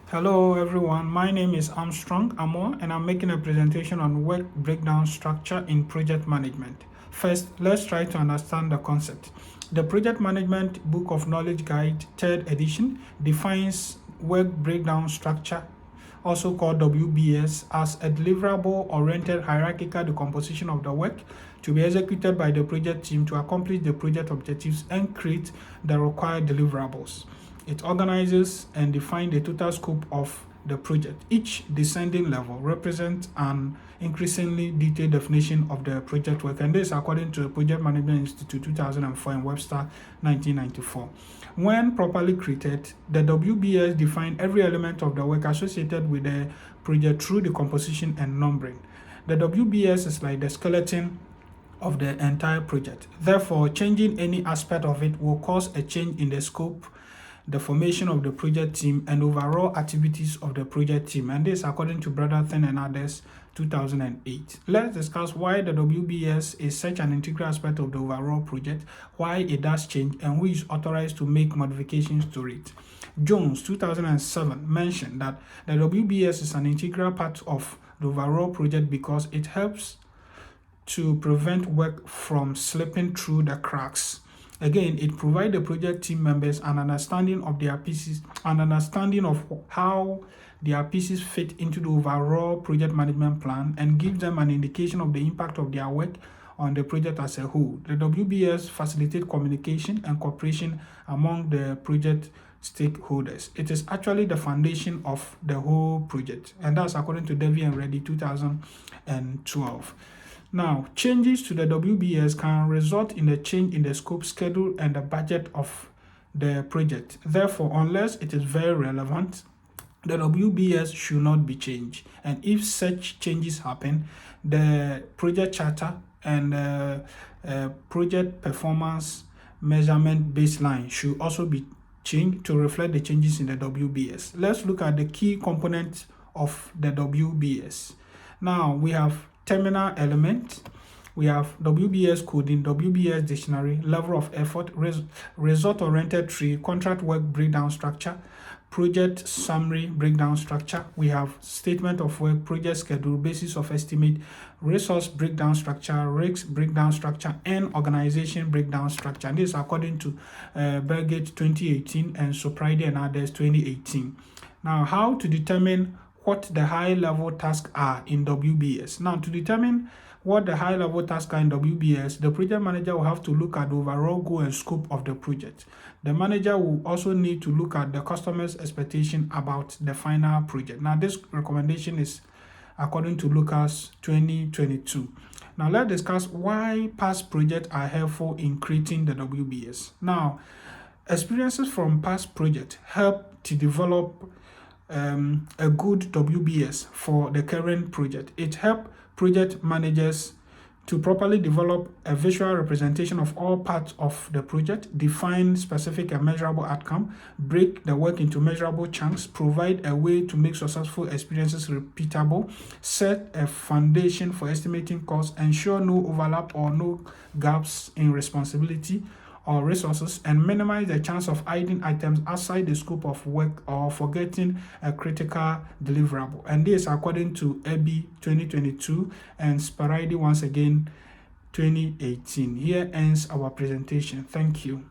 Hello everyone, my name is Armstrong Amo and I'm making a presentation on work breakdown structure in project management. First, let's try to understand the concept. The Project Management Book of Knowledge Guide 3rd edition defines work breakdown structure, also called WBS, as a deliverable-oriented hierarchical decomposition of the work to be executed by the project team to accomplish the project objectives and create the required deliverables. It organizes and defines the total scope of the project. Each descending level represents an increasingly detailed definition of the project work, and this according to the Project Management Institute 2004 and Webster 1994. When properly created, the WBS defines every element of the work associated with the project through decomposition and numbering. The WBS is like the skeleton of the entire project. Therefore, changing any aspect of it will cause a change in the scope, the formation of the project team, and overall activities of the project team. And this according to Brotherton and others 2008. Let's discuss why the WBS is such an integral aspect of the overall project, why it does change, and who is authorized to make modifications to it. Jones 2007 mentioned that the WBS is an integral part of the overall project because it helps to prevent work from slipping through the cracks. Again, it provides the project team members an understanding of their pieces, an understanding of how their pieces fit into the overall project management plan, and gives them an indication of the impact of their work on the project as a whole. The WBS facilitates communication and cooperation among the project stakeholders. It is actually the foundation of the whole project, and that's according to Devi and Reddy 2012. Now, changes to the WBS can result in a change in the scope, schedule, and the budget of the project. Therefore, unless it is very relevant, the WBS should not be changed. And if such changes happen, the project charter and project performance measurement baseline should also be changed to reflect the changes in the WBS. Let's look at the key components of the WBS. Now, we have terminal element, we have WBS coding, WBS dictionary, level of effort, result-oriented tree, contract work breakdown structure, project summary breakdown structure. We have statement of work, project schedule, basis of estimate, resource breakdown structure, risk breakdown structure, and organization breakdown structure. And this is according to Bergate 2018 and Sopride and others 2018. Now, how to determine what the high-level tasks are in WBS. Now, to determine what the high-level tasks are in WBS, the project manager will have to look at the overall goal and scope of the project. The manager will also need to look at the customer's expectation about the final project. Now, this recommendation is according to Lucas 2022. Now, let's discuss why past projects are helpful in creating the WBS. Now, experiences from past projects help to develop a good WBS for the current project. It helps project managers to properly develop a visual representation of all parts of the project, define specific and measurable outcome, break the work into measurable chunks, provide a way to make successful experiences repeatable, set a foundation for estimating costs, ensure no overlap or no gaps in responsibility or resources, and minimize the chance of hiding items outside the scope of work or forgetting a critical deliverable. And this according to EBI 2022 and Sparidi once again 2018. Here ends our presentation. Thank you.